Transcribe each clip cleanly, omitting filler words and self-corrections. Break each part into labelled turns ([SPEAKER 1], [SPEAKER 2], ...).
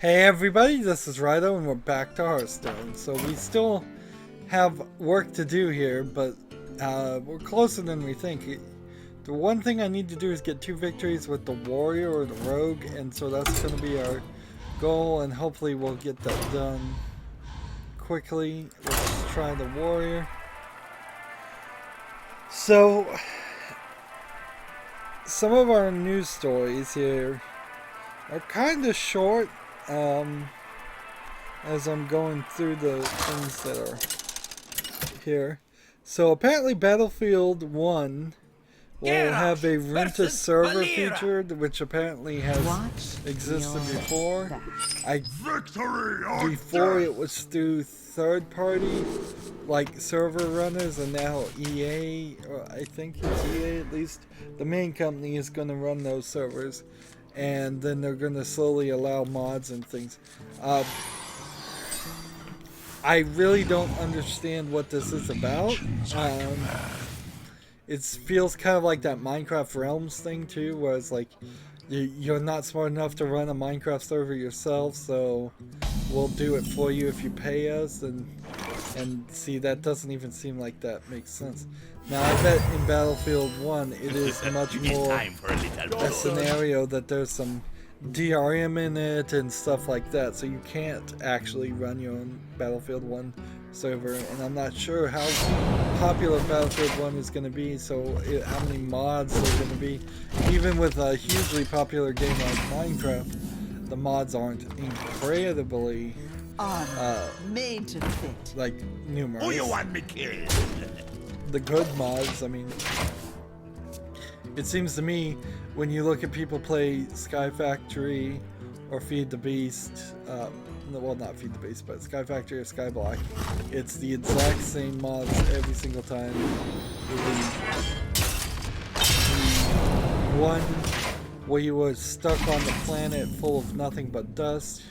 [SPEAKER 1] Hey everybody, this is Rydo and we're back to Hearthstone. So we still have work to do here, but we're closer than we think. The one thing I need to do is get 2 victories with the warrior or the rogue, and so that's going to be our goal, and hopefully we'll get that done quickly. Let's try the warrior. So, some of our news stories here are kind of short. As I'm going through the things that are here. So apparently Battlefield 1 will have a rent a server feature, which apparently has existed before. Before it was through third party like server runners, and now EA, or I think it's EA at least, the main company is going to run those servers. And then they're going to slowly allow mods and things. I really don't understand what this is about. It feels kind of like that Minecraft Realms thing too, where it's like you're not smart enough to run a Minecraft server yourself, so we'll do it for you if you pay us. And see, that doesn't even seem like that makes sense. Now, I bet in Battlefield 1 it is much more a scenario that there's some DRM in it and stuff like that, so you can't actually run your own Battlefield 1 server, and I'm not sure how popular Battlefield 1 is going to be, so how many mods there are going to be. Even with a hugely popular game like Minecraft, the mods aren't incredibly
[SPEAKER 2] made to fit.
[SPEAKER 1] like numerous.
[SPEAKER 3] Who you want me killed?
[SPEAKER 1] The good mods, I mean, it seems to me when you look at people play Sky Factory or Feed the Beast, well, not Feed the Beast, but Sky Factory or Skyblock, it's the exact same mods every single time. The one where you were stuck on the planet full of nothing but dust,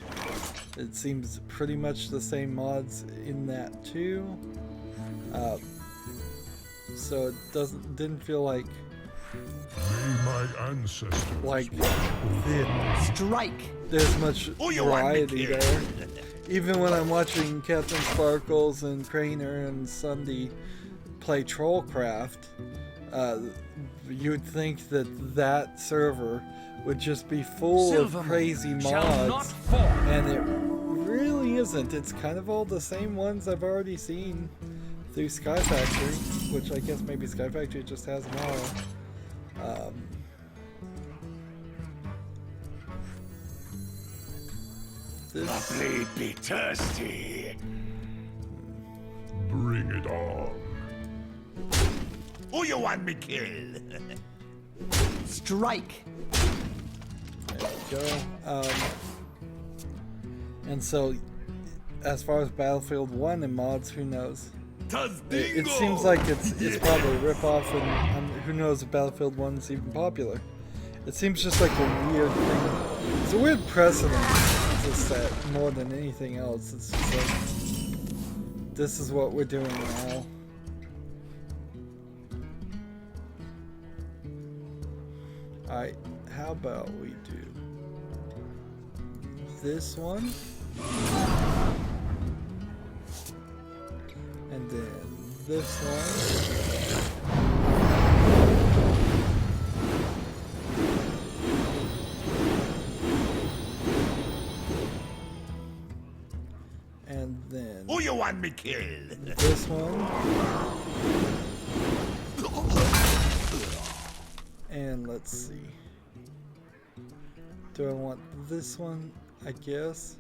[SPEAKER 1] it seems pretty much the same mods in that too. So it didn't feel like
[SPEAKER 4] my ancestors
[SPEAKER 1] strike. There's much variety there. Even when I'm watching Captain Sparkles and Craner and Sunday play Trollcraft, you'd think that server would just be full of crazy mods, and it really isn't. It's kind of all the same ones I've already seen through Sky Factory, which I guess maybe Sky Factory just has them all.
[SPEAKER 3] Lovely be thirsty.
[SPEAKER 4] Bring it on.
[SPEAKER 3] Who you want me killed?
[SPEAKER 2] Strike.
[SPEAKER 1] There we go. And so, as far as Battlefield 1 and mods, who knows? It seems like it's probably a ripoff, and who knows if Battlefield 1 is even popular. It seems just like a weird thing. It's a weird precedent, just that more than anything else. It's just like, this is what we're doing now. Alright, how about we do this one? And then this one. And then
[SPEAKER 3] who you want me killed?
[SPEAKER 1] This one. And let's see. Do I want this one, I guess?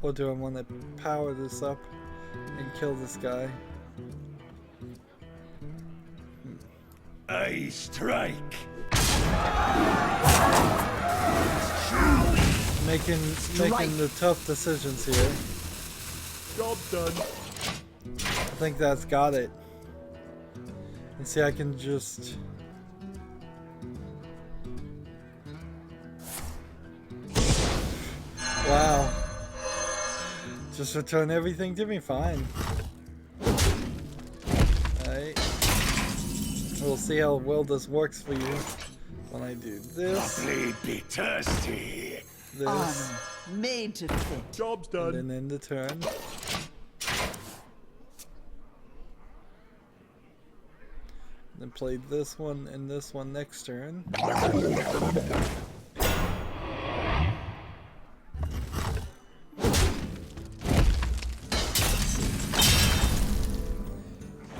[SPEAKER 1] Or do I want to power this up and kill this guy?
[SPEAKER 3] I strike.
[SPEAKER 1] Making the tough decisions here.
[SPEAKER 4] Job done.
[SPEAKER 1] I think that's got it. And see, I can just... Wow. Just return everything to me, fine. Alright. We'll see how well this works for you when I do this.
[SPEAKER 3] Lovely be thirsty.
[SPEAKER 1] This.
[SPEAKER 2] Made to fit.
[SPEAKER 4] Job's
[SPEAKER 1] And
[SPEAKER 4] done.
[SPEAKER 1] then end the turn. Then play this one and this one next turn.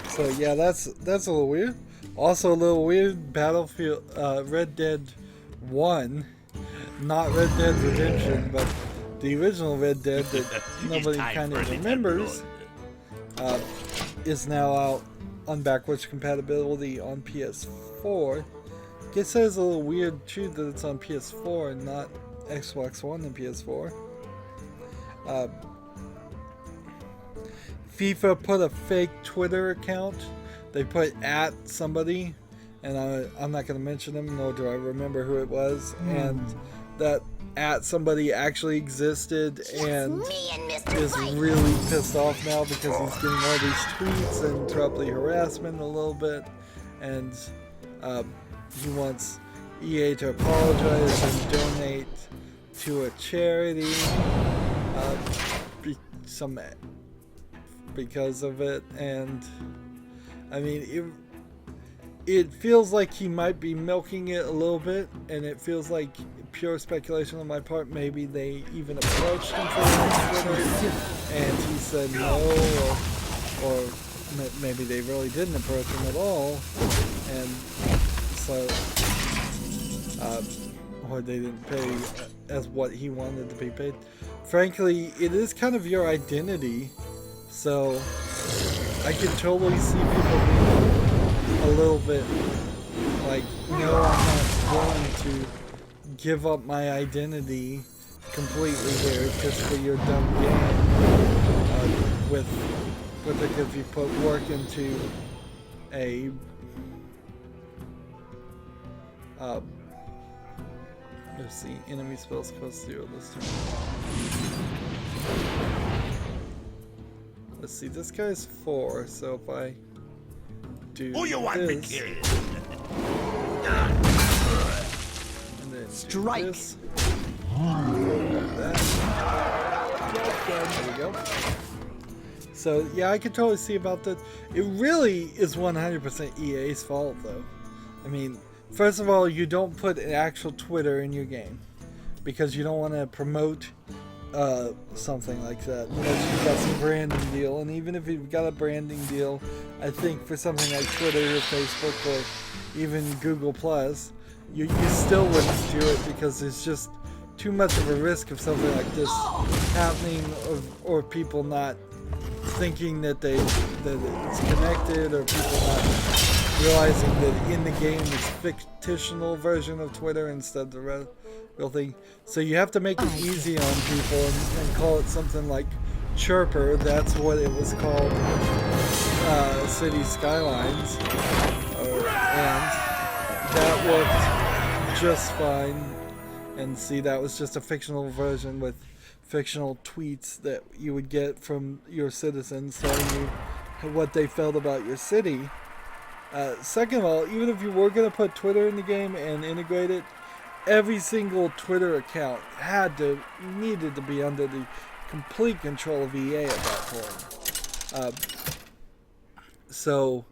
[SPEAKER 1] So yeah, that's a little weird. Also a little weird. Battlefield, Red Dead 1, not Red Dead Redemption, but the original Red Dead that nobody kind of remembers, is now out on backwards compatibility on PS4. Guess that is a little weird too that it's on PS4 and not Xbox One and PS4. FIFA put a fake Twitter account. They put at somebody, and I'm not going to mention them, nor do I remember who it was. And that at somebody actually existed and is really pissed off now because he's getting all these tweets and probably harassment a little bit. And he wants EA to apologize and donate to a charity. Because of it, and I mean it feels like he might be milking it a little bit, and it feels like pure speculation on my part. Maybe they even approached him for Twitter and he said no, or maybe they really didn't approach him at all, and so or they didn't pay as what he wanted to be paid. Frankly, it is kind of your identity. So, I can totally see people being a little bit like, no, I'm not willing to give up my identity completely here just for your dumb game. Particularly if you put work into a let's see, enemy spells cost 0 this turn. Let's see, this guy's 4, so if I do
[SPEAKER 3] Who you want me
[SPEAKER 1] this,
[SPEAKER 3] killed?
[SPEAKER 1] and then
[SPEAKER 2] Strike.
[SPEAKER 1] do this, there we go. So yeah, I can totally see about that. It really is 100% EA's fault though. I mean, first of all, you don't put an actual Twitter in your game because you don't want to promote something like that unless you've got some branding deal. And even if you've got a branding deal, I think for something like Twitter or Facebook or even Google Plus, you still wouldn't do it because there's just too much of a risk of something like this happening, or people not thinking that it's connected, or people not realizing that in the game it's fictional version of Twitter instead of the real thing. So you have to make it easy on people and call it something like Chirper. That's what it was called, City Skylines, and that worked just fine. And see, that was just a fictional version with fictional tweets that you would get from your citizens telling you what they felt about your city. Second of all, even if you were going to put Twitter in the game and integrate it, every single Twitter account needed to be under the complete control of EA at that point. So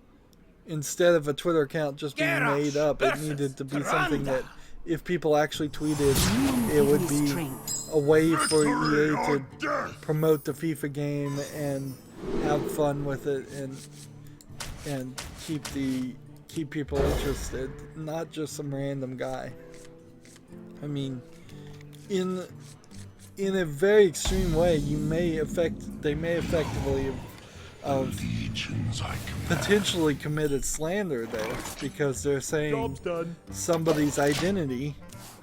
[SPEAKER 1] instead of a Twitter account just being made up, it needed to be something that if people actually tweeted, it would be a way for EA to promote the FIFA game and have fun with it and keep people interested, not just some random guy. I mean, in a very extreme way, they may effectively have potentially committed slander there, because they're saying somebody's identity,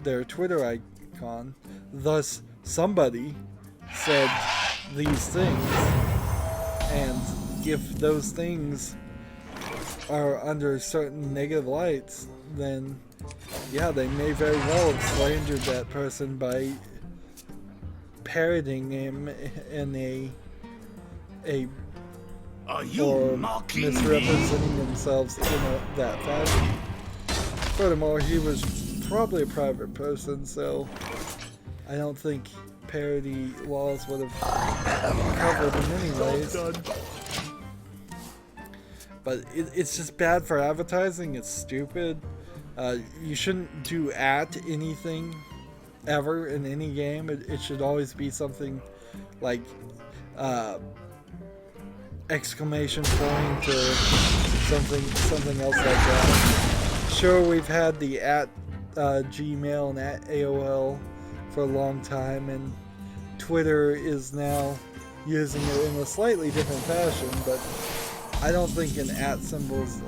[SPEAKER 1] their Twitter icon, thus somebody said these things, and if those things are under certain negative lights, then yeah, they may very well have slandered that person by parroting him in or misrepresenting themselves in that fashion. Furthermore, he was probably a private person, so I don't think parody laws would have covered them anyways.
[SPEAKER 4] Job done.
[SPEAKER 1] But it's just bad for advertising. It's stupid. You shouldn't do at anything ever in any game. It should always be something like exclamation point or something else like that. Sure, we've had the at Gmail and at AOL for a long time, and Twitter is now using it in a slightly different fashion, but I don't think an at symbols,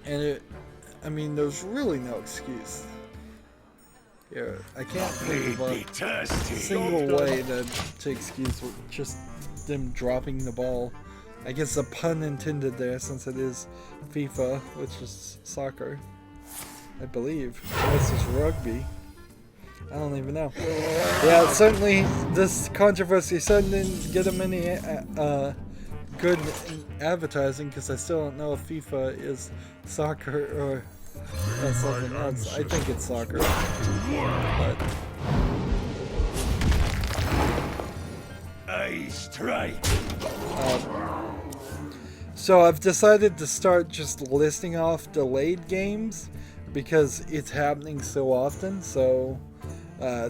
[SPEAKER 1] I mean, there's really no excuse. Here, I can't think of a single way to excuse just them dropping the ball. I guess a pun intended there, since it is FIFA, which is soccer, I believe. This is rugby. I don't even know. Yeah, certainly this controversy certainly didn't get them any good advertising, because I still don't know if FIFA is soccer or something else. I think it's soccer. But
[SPEAKER 3] I strike.
[SPEAKER 1] so I've decided to start just listing off delayed games because it's happening so often. So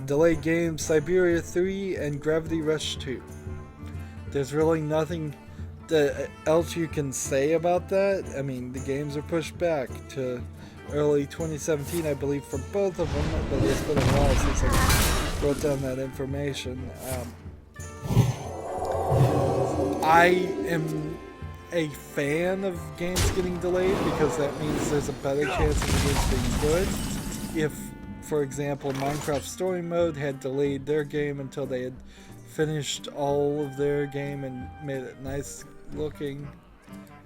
[SPEAKER 1] delayed games: Siberia 3 and Gravity Rush 2. There's really nothing else you can say about that. I mean, the games are pushed back to early 2017, I believe, for both of them, but it's been a while since I wrote down that information. I am a fan of games getting delayed because that means there's a better chance of the games being good. If, for example, Minecraft Story Mode had delayed their game until they had finished all of their game and made it nice looking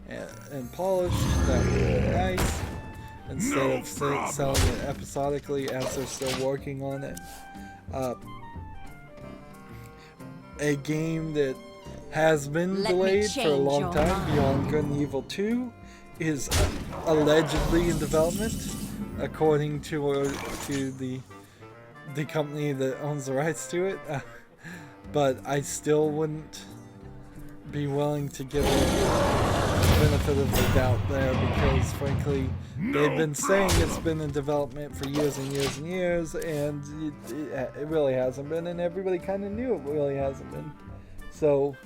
[SPEAKER 1] and polished, that would be nice, instead of selling it episodically as they're still working on it. A game that has been delayed for a long time, Beyond Good and Evil 2, is allegedly in development, according to the company that owns the rights to it. But I still wouldn't be willing to give it the benefit of the doubt there, because frankly they've been saying it's been in development for years and years and years, and it really hasn't been, and everybody kind of knew it really hasn't been. So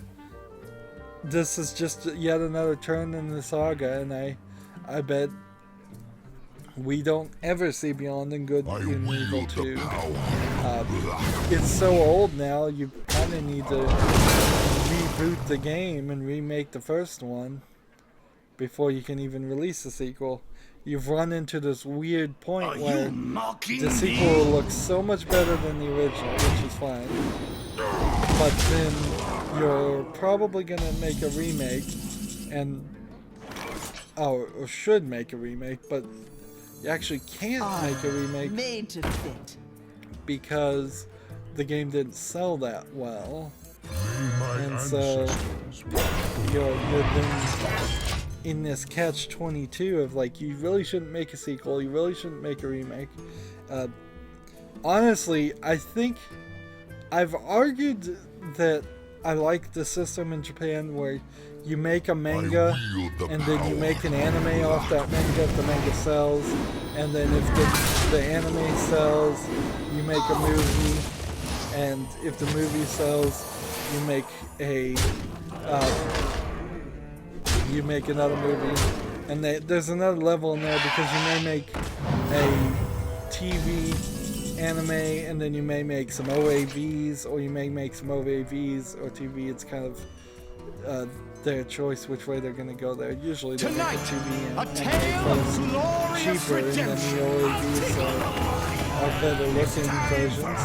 [SPEAKER 1] this is just yet another turn in the saga, and I bet we don't ever see Beyond and Good and Evil 2. It's so old now, you kind of need to reboot the game and remake the first one before you can even release the sequel. You've run into this weird point where the sequel looks so much better than the original, which is fine, but then you're probably going to make a remake, or should make a remake, but you actually can't make a remake
[SPEAKER 2] Made to fit.
[SPEAKER 1] because the game didn't sell that well, and so you're then in this catch-22 of like, you really shouldn't make a sequel, you really shouldn't make a remake. Honestly, I think I've argued that I like the system in Japan where you make a manga and then you make an anime off that manga if the manga sells, and then if the anime sells, you make a movie, and if the movie sells, you make another movie, and there's another level in there because you may make a TV anime and then you may make some OAVs, or you may make some OAVs or TV. It's kind of their choice which way they're going to go there. Usually they make a TV and cheaper, and then the OAVs are better looking versions.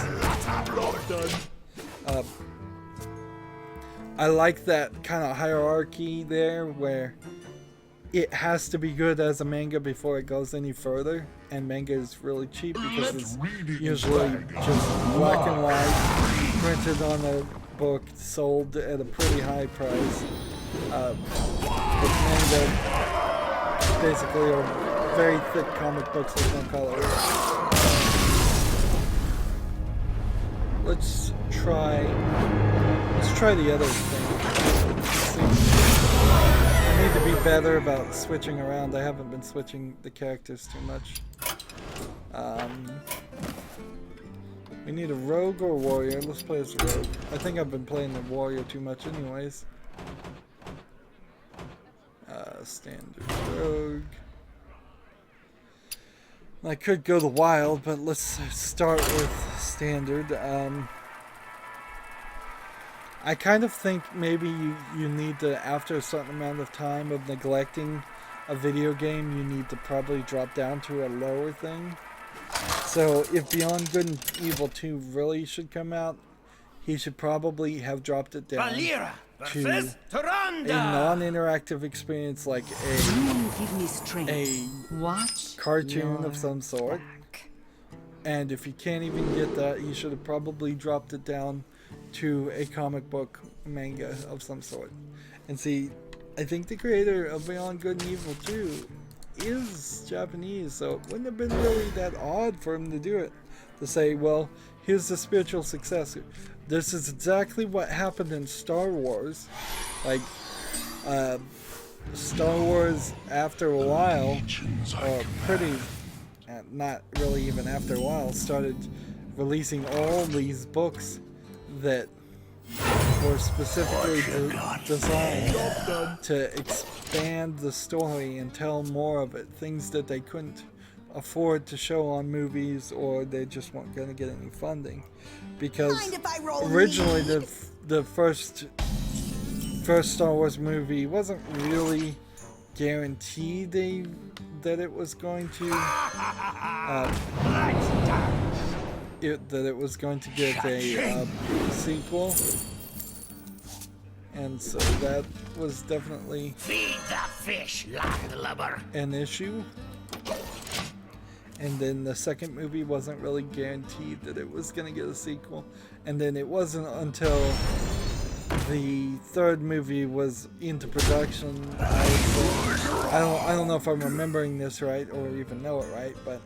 [SPEAKER 1] I like that kind of hierarchy there where it has to be good as a manga before it goes any further, and manga is really cheap because it's usually just black and white, printed on a book, sold at a pretty high price. But manga basically are very thick comic books with no color. let's try the other thing. Let's see. I need to be better about switching around. I haven't been switching the characters too much. We need a rogue or a warrior. Let's play as a rogue. I think I've been playing the warrior too much anyways. Standard rogue. I could go the wild, but let's start with standard. I kind of think maybe you need to, after a certain amount of time of neglecting a video game, you need to probably drop down to a lower thing. So if Beyond Good and Evil 2 really should come out, he should probably have dropped it down to a non-interactive experience like a cartoon of some sort. And if you can't even get that, he should have probably dropped it down to a comic book manga of some sort. And see, I think the creator of Beyond Good and Evil 2 is Japanese, so it wouldn't have been really that odd for him to do it. To say, well, here's the spiritual successor. This is exactly what happened in Star Wars. Like, Star Wars after a while, not really even after a while, started releasing all these books that were specifically designed to expand the story and tell more of it. Things that they couldn't afford to show on movies, or they just weren't going to get any funding. Because originally the first Star Wars movie wasn't really guaranteed that it was going to get a sequel, and so that was definitely an issue. And then the second movie wasn't really guaranteed that it was going to get a sequel, and then it wasn't until the third movie was into production. I don't know if I'm remembering this right or even know it right, but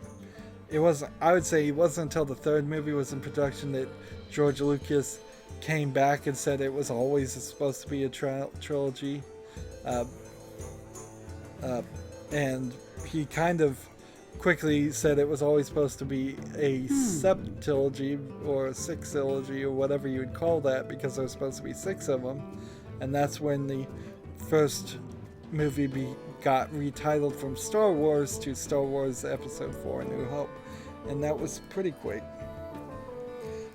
[SPEAKER 1] it wasn't. I would say it wasn't until the third movie was in production that George Lucas came back and said it was always supposed to be a trilogy, and he kind of quickly said it was always supposed to be a septilogy or a sixtilogy or whatever you would call that, because there was supposed to be 6 of them, and that's when the first movie got retitled from Star Wars to Star Wars Episode 4: A New Hope, and that was pretty quick.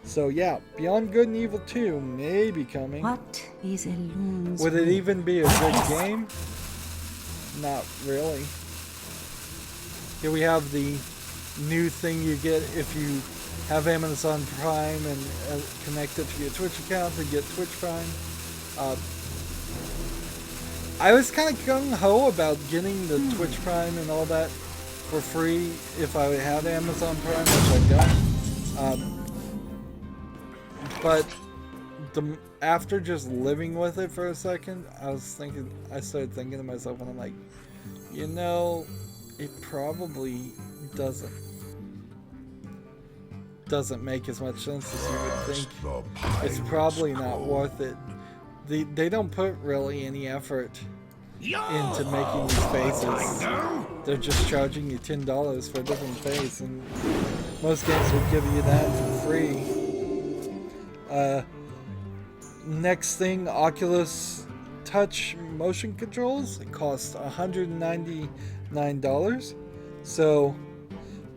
[SPEAKER 1] So yeah, Beyond Good and Evil 2 may be coming.
[SPEAKER 2] What is Elun's
[SPEAKER 1] Would it even be a good game? Not really. Here we have the new thing you get if you have Amazon Prime and connect it to your Twitch account to get Twitch Prime. I was kind of gung-ho about getting the Twitch Prime and all that for free if I had Amazon Prime, which I don't. But after just living with it for a second, I started thinking to myself, and I'm like, you know, it probably doesn't make as much sense as you would think. It's probably not worth it. They don't put really any effort into making these faces. They're just charging you $10 for a different face, and most games would give you that for free. Next thing, Oculus Touch motion controls. It costs $199. So,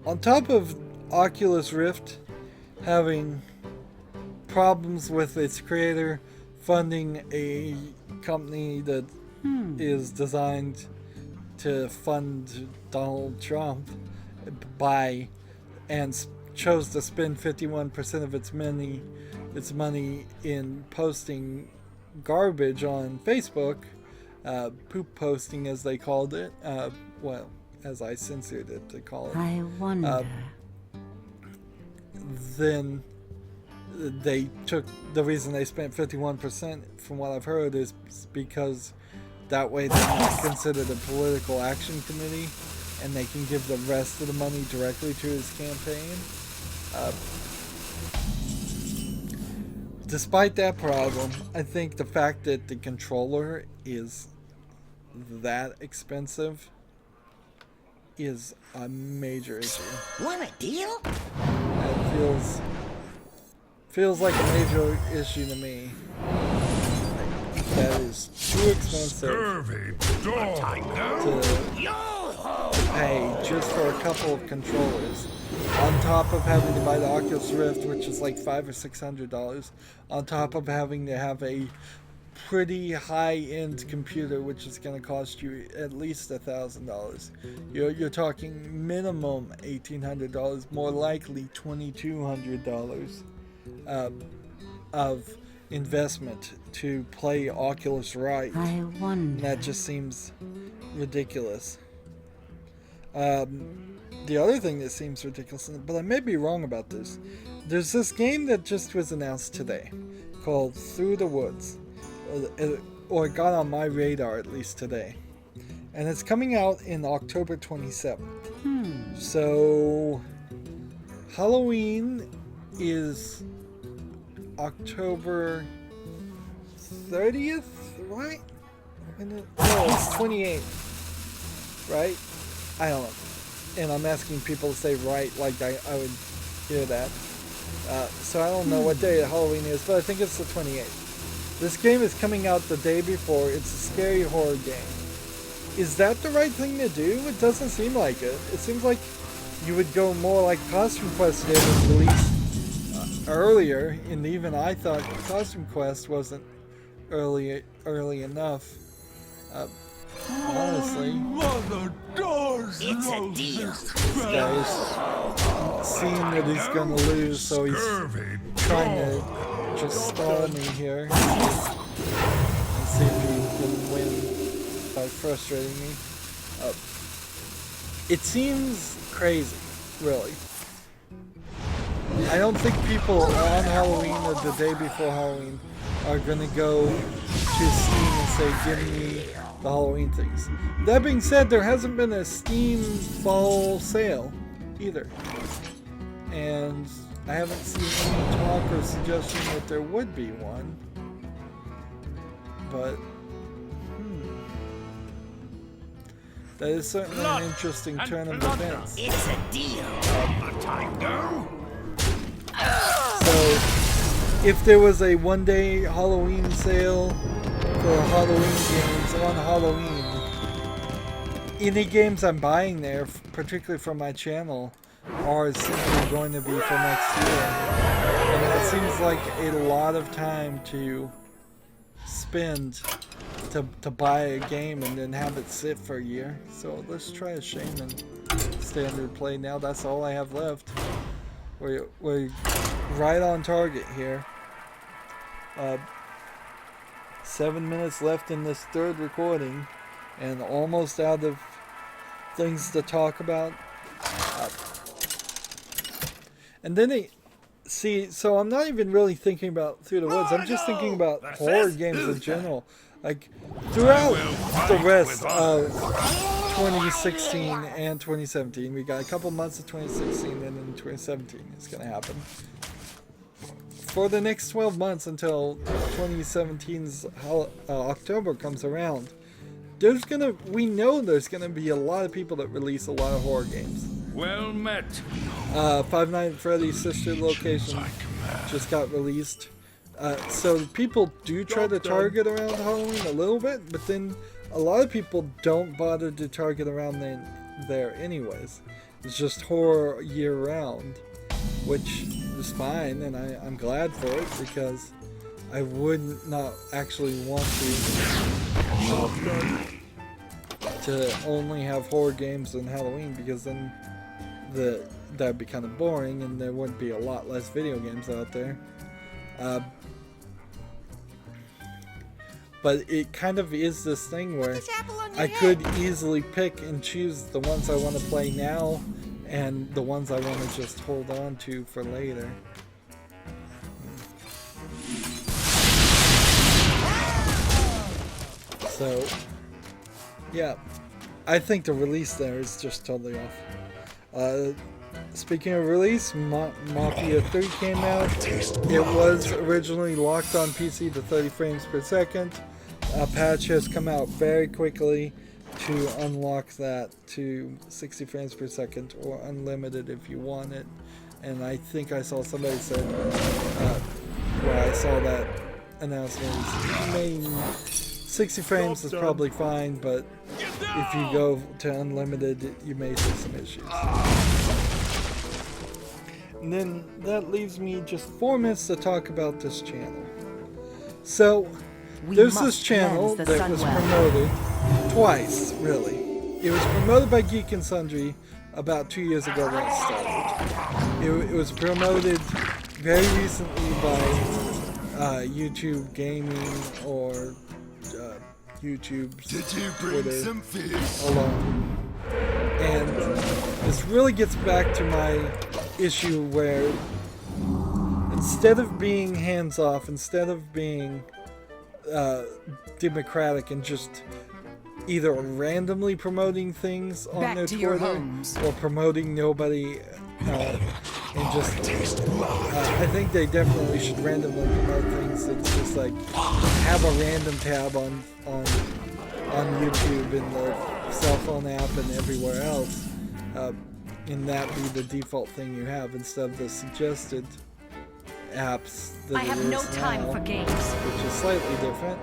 [SPEAKER 1] on top of Oculus Rift having problems with its creator funding a company that is designed to fund Donald Trump and chose to spend 51% of its money in posting garbage on Facebook, poop posting as they called it, well, as I censored it to call it.
[SPEAKER 2] I wonder.
[SPEAKER 1] Then they took, the reason they spent 51%, from what I've heard, is because that way they're not considered a political action committee, and they can give the rest of the money directly to his campaign. despite that problem, I think the fact that the controller is that expensive is a major issue.
[SPEAKER 5] Want a deal?
[SPEAKER 1] It feels like a major issue to me. That is too expensive
[SPEAKER 4] Scurvy dog.
[SPEAKER 1] to pay just for a couple of controllers, on top of having to buy the Oculus Rift, which is like $500 or $600, on top of having to have a pretty high-end computer, which is going to cost you at least $1,000. You're talking minimum $1,800, more likely $2,200 of investment to play Oculus right.
[SPEAKER 2] I wonder.
[SPEAKER 1] That just seems ridiculous. The other thing that seems ridiculous, but I may be wrong about this, there's this game that just was announced today called Through the Woods, or it got on my radar at least today, and it's coming out in October 27th. So Halloween is October 30th, right? No, it's 28th, right? I don't know. And I'm asking people to say right like I would hear that. So I don't know what day Halloween is, but I think it's the 28th. This game is coming out the day before. It's a scary horror game. Is that the right thing to do? It doesn't seem like it. It seems like you would go more like Costume Quest did and release earlier, and even I thought Costume Quest wasn't early enough. Honestly,
[SPEAKER 5] It's a deal.
[SPEAKER 1] this guy's seeing that he's gonna lose, so he's trying to just stall me here and see if he can win by frustrating me. It seems crazy, really. I don't think people on Halloween or the day before Halloween are gonna go to Steam and say, give me the Halloween things. That being said, there hasn't been a Steam fall sale either. And I haven't seen any talk or suggestion that there would be one. But, that is certainly an interesting turn of events.
[SPEAKER 5] It's a deal.
[SPEAKER 1] So, if there was a one-day Halloween sale for Halloween games on Halloween, any games I'm buying there, particularly for my channel, are simply going to be for next year. And that seems like a lot of time to spend to buy a game and then have it sit for a year. So let's try a Shaman standard play now. That's all I have left. We're right on target here. 7 minutes left in this third recording, and almost out of things to talk about. And then so I'm not even really thinking about Through the Woods. I'm just thinking about horror games in general. Like, throughout the rest of 2016 and 2017, we got a couple months of 2016, and then 2017 is going to happen. For the next 12 months until 2017's October comes around, we know there's gonna be a lot of people that release a lot of horror games.
[SPEAKER 3] Well met.
[SPEAKER 1] Five Nights at Freddy's Sister Location just got released. So people do try to target around Halloween a little bit, but then a lot of people don't bother to target around there anyways. It's just horror year round, which is fine, and I'm glad for it, because I would not actually want to only have horror games on Halloween, because then that'd be kind of boring and there wouldn't be a lot less video games out there. But it kind of is this thing where I could easily pick and choose the ones I want to play now and the ones I want to just hold on to for later. So, yeah, I think the release there is just totally off. speaking of release, Mafia 3 came out. It was originally locked on PC to 30 frames per second. A patch has come out very quickly to unlock that to 60 frames per second or unlimited if you want it. And I think I saw somebody said, where I saw that announcement, 60 frames is probably fine, but if you go to unlimited, you may see some issues. And then that leaves me just 4 minutes to talk about this channel. So, there's this channel that was promoted twice, really. It was promoted by Geek and Sundry about 2 years ago when it started. It was promoted very recently by YouTube Gaming or YouTube's Twitter alone. And this really gets back to my issue where instead of being hands-off, instead of being democratic and just either randomly promoting things on their Twitter or promoting nobody and just I think they definitely should randomly promote things. It's just like have a random tab on YouTube in the cell phone app and everywhere else, and that be the default thing you have instead of the suggested apps that
[SPEAKER 6] I have no time for games,
[SPEAKER 1] which is slightly different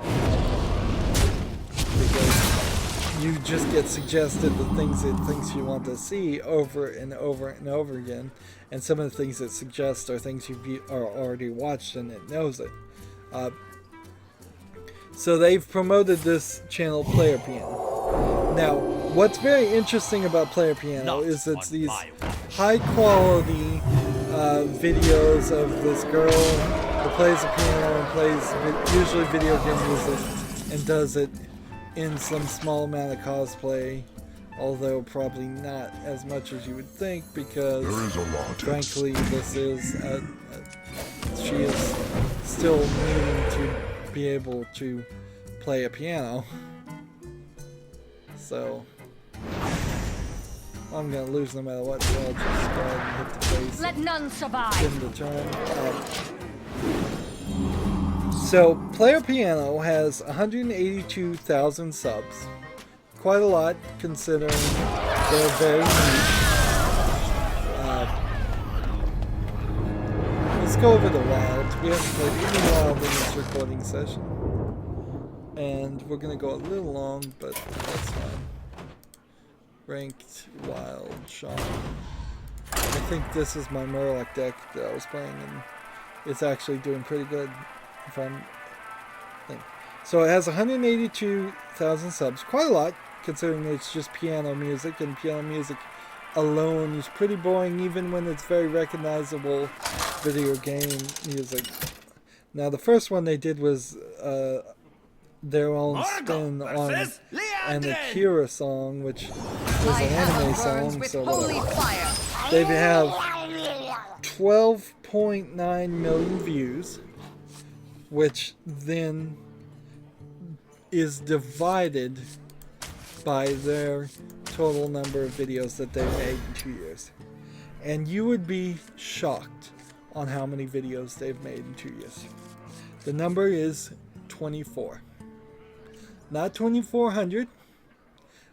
[SPEAKER 1] because you just get suggested the things it thinks you want to see over and over and over again, and some of the things it suggests are things you've already watched and it knows it. So they've promoted this channel, Player Piano. Now, what's very interesting about Player Piano is it's these high quality videos of this girl who plays the piano and plays usually video game music and does it in some small amount of cosplay, although probably not as much as you would think because frankly this is she is still needing to be able to play a piano. So I'm gonna lose no matter what, so I'll just go ahead and hit the face.
[SPEAKER 6] Let none survive.
[SPEAKER 1] Spin the turn. So Player Piano has 182,000 subs. Quite a lot considering they're very niche. Let's go over the Wild. We haven't played any Wild in this recording session. And we're gonna go a little long, but that's fine. Ranked Wild Shaman. I think this is my Murloc deck that I was playing, and it's actually doing pretty good. If I'm thinking. So it has 182,000 subs, quite a lot considering it's just piano music, and piano music alone is pretty boring even when it's very recognizable video game music. Now the first one they did was their own spin on an Akira song, which is an anime song, so they have 12.9 million views, which then is divided by their total number of videos that they made in 2 years. And you would be shocked on how many videos they've made in 2 years. The number is 24. Not 2,400,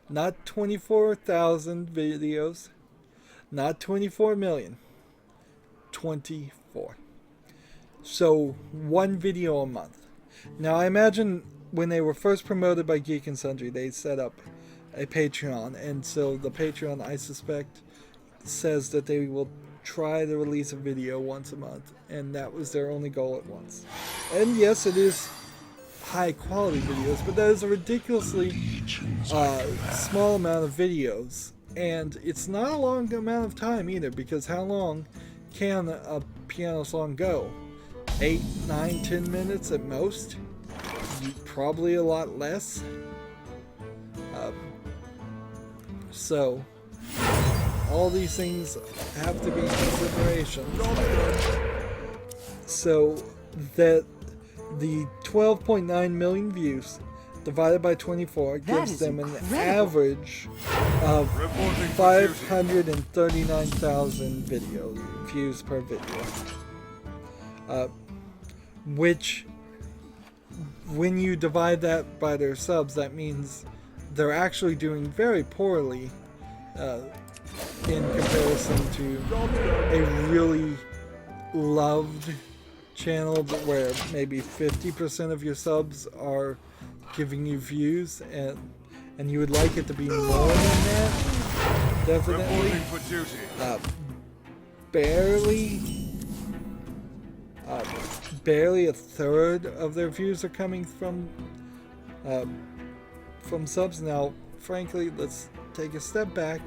[SPEAKER 1] not 24,000 videos, not 24 million, 24. So, one video a month. Now, I imagine when they were first promoted by Geek and Sundry, they set up a Patreon, and so the Patreon, I suspect, says that they will try to release a video once a month, and that was their only goal at once. And yes, it is high quality videos, but that is a ridiculously small amount of videos, and it's not a long amount of time either, because how long can a piano song go? 8, 9, 10 minutes at most? Probably a lot less. So all these things have to be considerations. So that the 12.9 million views divided by 24 gives them an average of
[SPEAKER 4] Reporting for duty.
[SPEAKER 1] 539,000 views per video. Which, when you divide that by their subs, that means they're actually doing very poorly in comparison to a really loved channel where maybe 50% of your subs are giving you views, and you would like it to be more than that, definitely.
[SPEAKER 4] Reporting for duty.
[SPEAKER 1] Barely a third of their views are coming from subs. Now, frankly, let's take a step back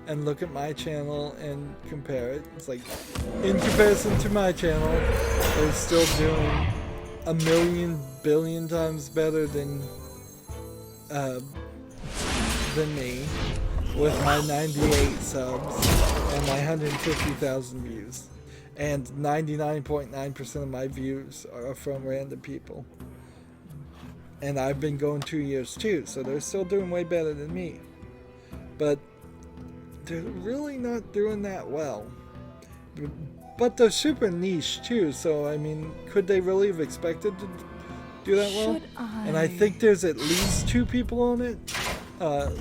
[SPEAKER 1] and look at my channel and compare it. It's like, in comparison to my channel, they're still doing a million billion times better than me, with my 98 subs and my 150,000 views. And 99.9% of my views are from random people. And I've been going 2 years too, so they're still doing way better than me. But they're really not doing that well. But they're super niche too, so I mean, could they really have expected to do that well? And I think there's at least 2 people on it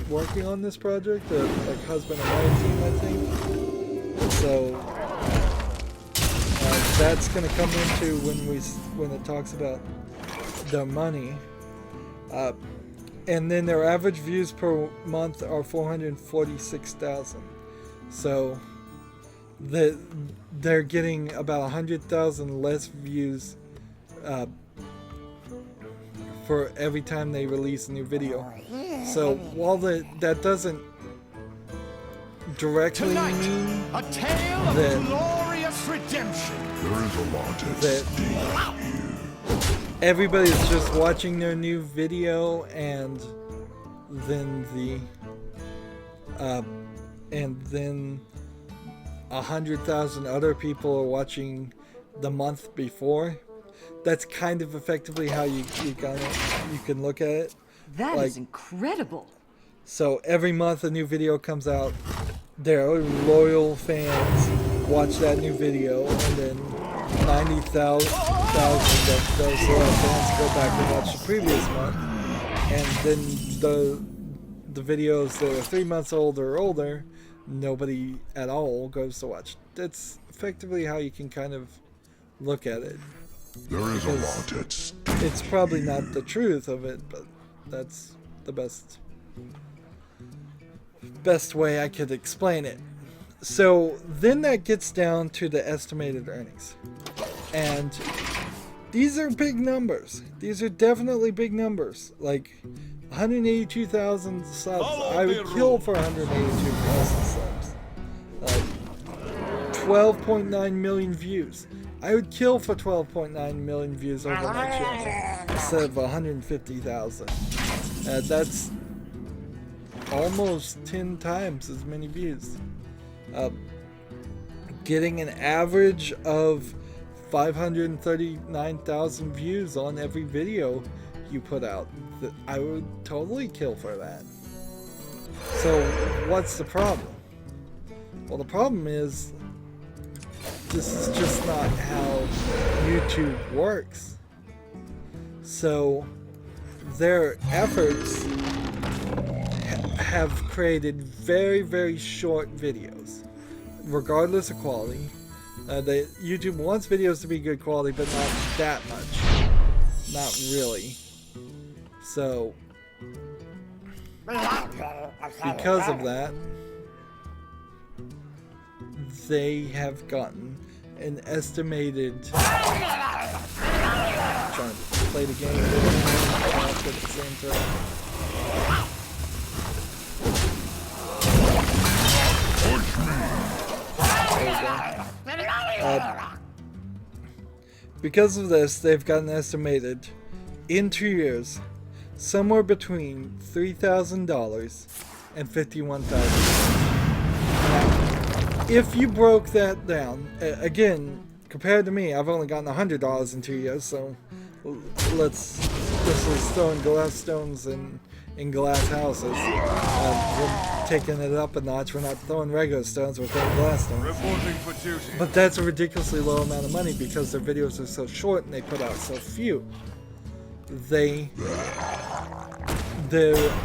[SPEAKER 1] working on this project, like husband and wife team, I think. So that's going to come into when it talks about their money. And then their average views per month are 446,000. So they're getting about 100,000 less views for every time they release a new video. So while that doesn't directly mean
[SPEAKER 3] A tale of
[SPEAKER 1] that
[SPEAKER 3] glorious redemption.
[SPEAKER 4] There is a lot at
[SPEAKER 1] that everybody's just watching their new video, and then 100,000 other people are watching the month before. That's kind of effectively how you can look at it.
[SPEAKER 6] That
[SPEAKER 1] Like-
[SPEAKER 6] is incredible.
[SPEAKER 1] So every month a new video comes out, their loyal fans watch that new video, and then 90,000 of those loyal fans go back and watch the previous month, and then the videos that are 3 months old or older, nobody at all goes to watch. That's effectively how you can kind of look at it.
[SPEAKER 4] There is a lot at stake.
[SPEAKER 1] It's probably not the truth of it, but that's the best way I could explain it. So then that gets down to the estimated earnings. And these are big numbers. These are definitely big numbers. Like 182,000 subs. I would kill for 182,000 subs. 12.9 million views. I would kill for 12.9 million views over my channel instead of 150,000. That's almost 10 times as many views. Getting an average of 539,000 views on every video you put out. I would totally kill for that. So what's the problem? Well, the problem is this is just not how YouTube works. So their efforts have created very, very short videos, regardless of quality. YouTube wants videos to be good quality, but not that much. Not really. So, because of that, they have gotten an estimated... trying to play the game at the same time. Because of this, they've gotten estimated in 2 years somewhere between $3,000 and $51,000. Now, if you broke that down, again, compared to me, I've only gotten $100 in 2 years, so let's just throwing glass stones in glass houses. We're taking it up a notch. We're not throwing regular stones, we're throwing glass stones.
[SPEAKER 4] Reporting for duty.
[SPEAKER 1] But that's a ridiculously low amount of money because their videos are so short and they put out so few.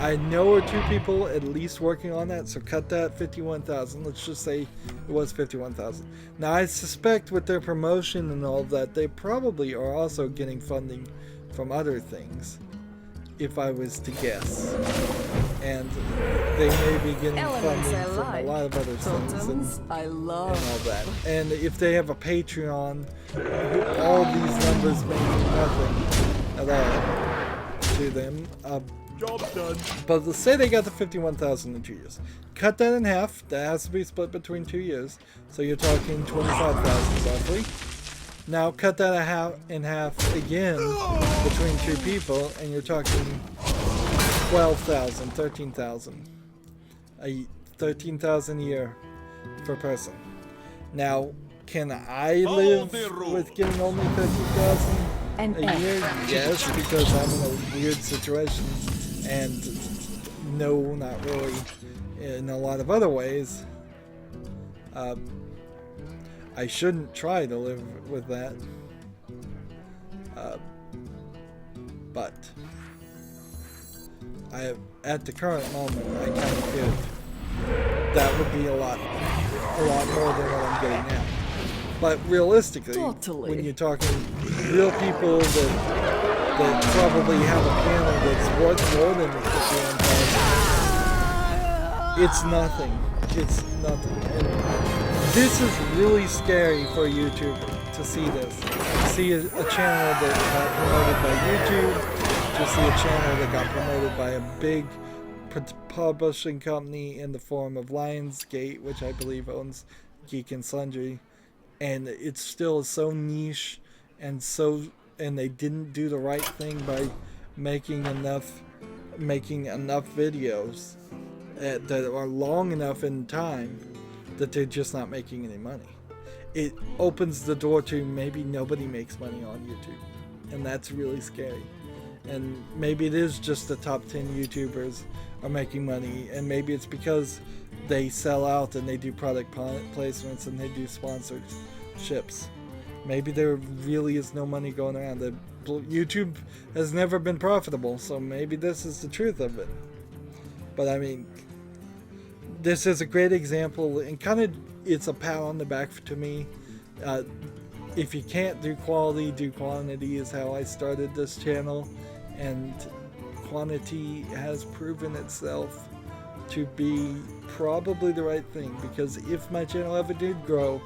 [SPEAKER 1] I know are 2 people at least working on that, so cut that 51,000. Let's just say it was 51,000. Now I suspect with their promotion and all of that, they probably are also getting funding from other things, if I was to guess. And they may be getting funding from a lot of other things
[SPEAKER 2] I
[SPEAKER 1] and
[SPEAKER 2] love.
[SPEAKER 1] all that. And if they have a Patreon, all these numbers may mean nothing at all to them.
[SPEAKER 3] Job done.
[SPEAKER 1] But let's say they got the 51,000 in 2 years. Cut that in half. That has to be split between 2 years. So you're talking 25,000 roughly. Now cut that in half again between 2 people, and you're talking 12,000, 13,000. 13,000 a year per person. Now, can I live with getting only 13,000 a year? Yes, because I'm in a weird situation. And no, not really in a lot of other ways. I shouldn't try to live with that. But at the current moment, I kind of feel that would be a lot more than what I'm getting now. But realistically, when you're talking real people that probably have a piano that's worth more than 51,000, it's nothing. It's nothing. And this is really scary for a YouTuber to see this. To see a channel that got promoted by YouTube, to see a channel that got promoted by a big publishing company in the form of Lionsgate, which I believe owns Geek and Sundry, and it's still so niche and they didn't do the right thing by making enough videos that are long enough in time that they're just not making any money. It opens the door to maybe nobody makes money on YouTube, and that's really scary. And maybe it is just the top 10 YouTubers are making money, and maybe it's because they sell out and they do product placements and they do sponsorships. Maybe there really is no money going around. YouTube has never been profitable, so maybe this is the truth of it. But I mean, this is a great example, and kind of it's a pat on the back to me. If you can't do quality, do quantity is how I started this channel, and quantity has proven itself to be probably the right thing, because if my channel ever did grow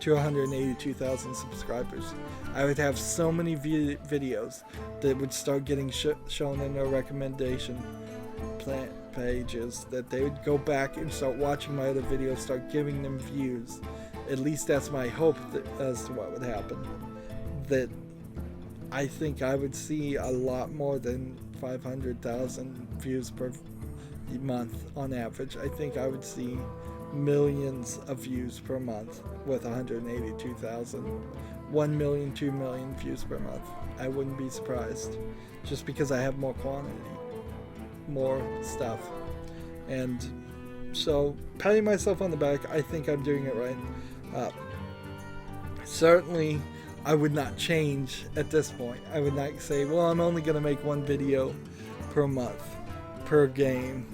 [SPEAKER 1] to 182,000 subscribers, I would have so many videos that would start getting shown in their recommendation pages that they would go back and start watching my other videos, start giving them views. At least that's my hope as to what would happen. That I think I would see a lot more than 500,000 views per month on average. I think I would see millions of views per month with 182,000. 1 million, 2 million views per month. I wouldn't be surprised, just because I have more quantity, more stuff. And so, patting myself on the back, I think I'm doing it right. Certainly, I would not change at this point. I would not say, well, I'm only going to make one video per month, per game.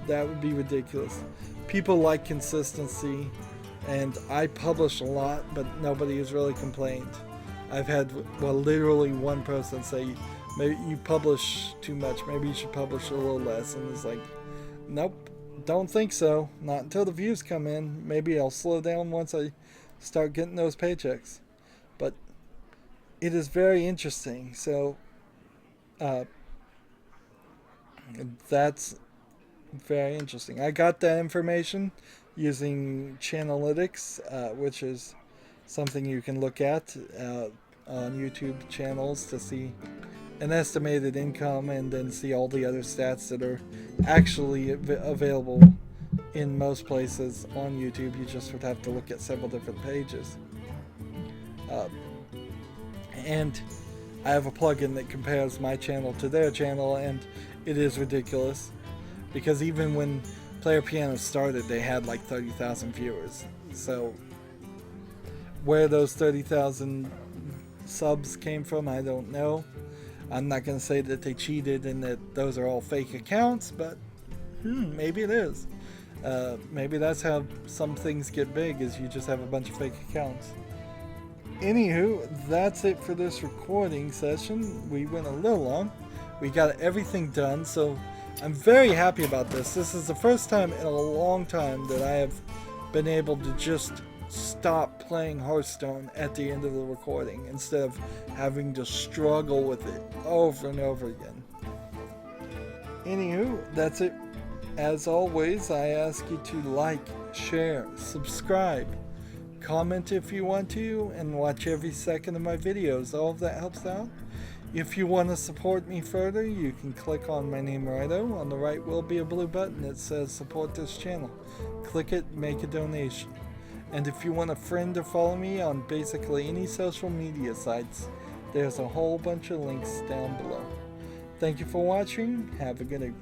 [SPEAKER 1] That would be ridiculous. People like consistency, and I publish a lot, but nobody has really complained. I've had, well, literally one person say, maybe you publish too much, maybe you should publish a little less, and it's like, nope, don't think so. Not until the views come in. Maybe I'll slow down once I start getting those paychecks. But it is very interesting. So that's very interesting. I got that information using Channelytics, which is something you can look at on YouTube channels to see an estimated income, and then see all the other stats that are actually available in most places on YouTube. You just would have to look at several different pages. And I have a plugin that compares my channel to their channel, and it is ridiculous. Because even when Player Piano started, they had like 30,000 viewers. So where those 30,000 subs came from, I don't know. I'm not going to say that they cheated and that those are all fake accounts, but maybe it is. Maybe that's how some things get big, is you just have a bunch of fake accounts. Anywho, that's it for this recording session. We went a little long. We got everything done, so I'm very happy about this. This is the first time in a long time that I have been able to just stop playing Hearthstone at the end of the recording instead of having to struggle with it over and over again. Anywho, that's it. As always, I ask you to like, share, subscribe, comment if you want to, and watch every second of my videos. All of that helps out. If you want to support me further, you can click on my name, Rydo. On the right will be a blue button that says support this channel. Click it, make a donation. And if you want a friend or follow me on basically any social media sites, there's a whole bunch of links down below. Thank you for watching. Have a good evening.